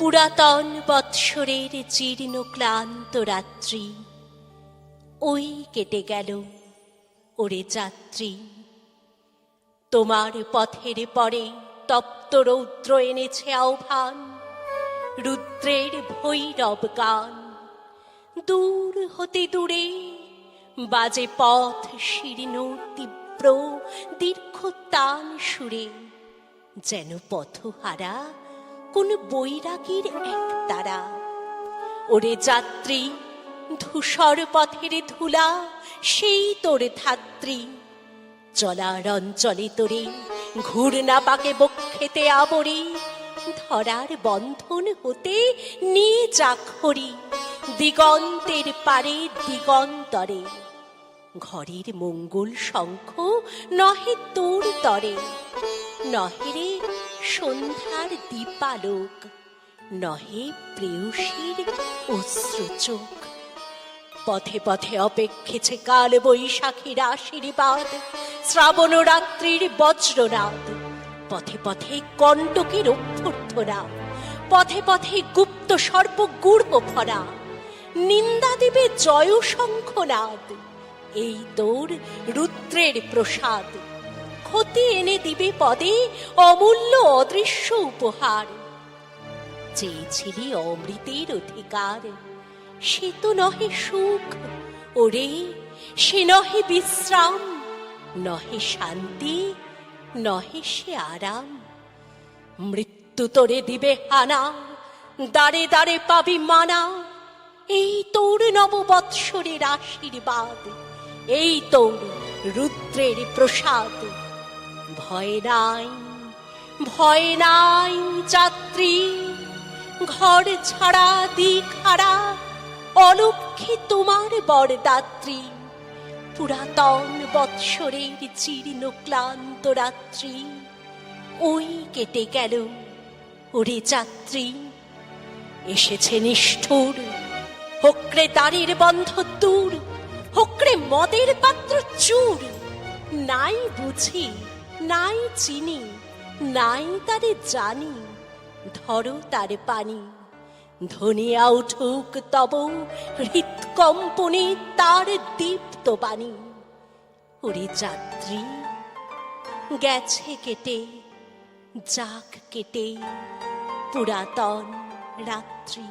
পুরাতন বৎসরের জীর্ণ ক্লান্ত রাত্রি ওই কেটে গেল ওরে যাত্রী। তোমার পথের পরে তপ্ত রৌদ্র এনেছে আহ্বান, রুদ্রের ভৈরব গান। দূর হতে দূরে বাজে পথ শীর্ণ তীব্র দীর্ঘ তান সুরে, যেন পথহারা কোন বৈরাগীর এক তারা। ওরে যাত্রী, ধূসর পথের ধুলা সেই তোর ধাত্রী। চলার অঞ্চলে তোরে ঘূর্ণা পাকে বক্ষেতে আবরি, ধরার বন্ধন হতে নিয়ে চাক্ষরি দিগন্তের পারে দিগন্তরে। ঘরের মঙ্গল শঙ্খ নহে তোর তরে, নহে রে সন্ধ্যার দীপালোক, নহে প্রেয়সীর অশ্রুচোখ। পথে পথে অপেক্ষেছে কাল বৈশাখীর আশীর্বাদ, শ্রাবণ রাত্রির বজ্রনাদ। পথে পথে কণ্টকের অভ্যর্থনা, পথে পথে গুপ্ত সর্প গূঢ় ভরা। নিন্দা দেবে জয় শঙ্খনাদ, এই তোর রুদ্রের প্রসাদ। ক্ষতি এনে দিবে পদে অমূল্য অদৃশ্য উপহার। চেয়েছিলি অমৃতের অধিকার, সে তো নহে সুখ ওরে, সে নহে বিশ্রাম, নহে শান্তি, নহে সে আরাম। মৃত্যু তোরে দিবে হানা, দাঁড়ে দাঁড়ে পাবি মানা। এই তোর নববৎসরের আশীর্বাদ, এই তোর রুদ্রের প্রসাদ। ভয় নাই, ভয় নাই যাত্রী, ঘর ছাড়া দিক হারা অলক্ষ্যে তোমার বরদাত্রী। পুরাতন বৎসরের জীর্ণ ক্লান্ত রাত্রি ওই কেটে গেল ওরে যাত্রী। এসেছে নিষ্ঠুর, হোকরে দ্বারের বন্ধ দূর, হোকরে মদের পাত্র চুর। নাই বুঝি, নাই চিনি, নাই তারে জানি, ধরো তার পানি। ধনিয়া উঠুক তব হৃৎকম্পনে তার দীপ্ত বাণী। ওরে যাত্রী, গেছে কেটে, যাক কেটে পুরাতন রাত্রি।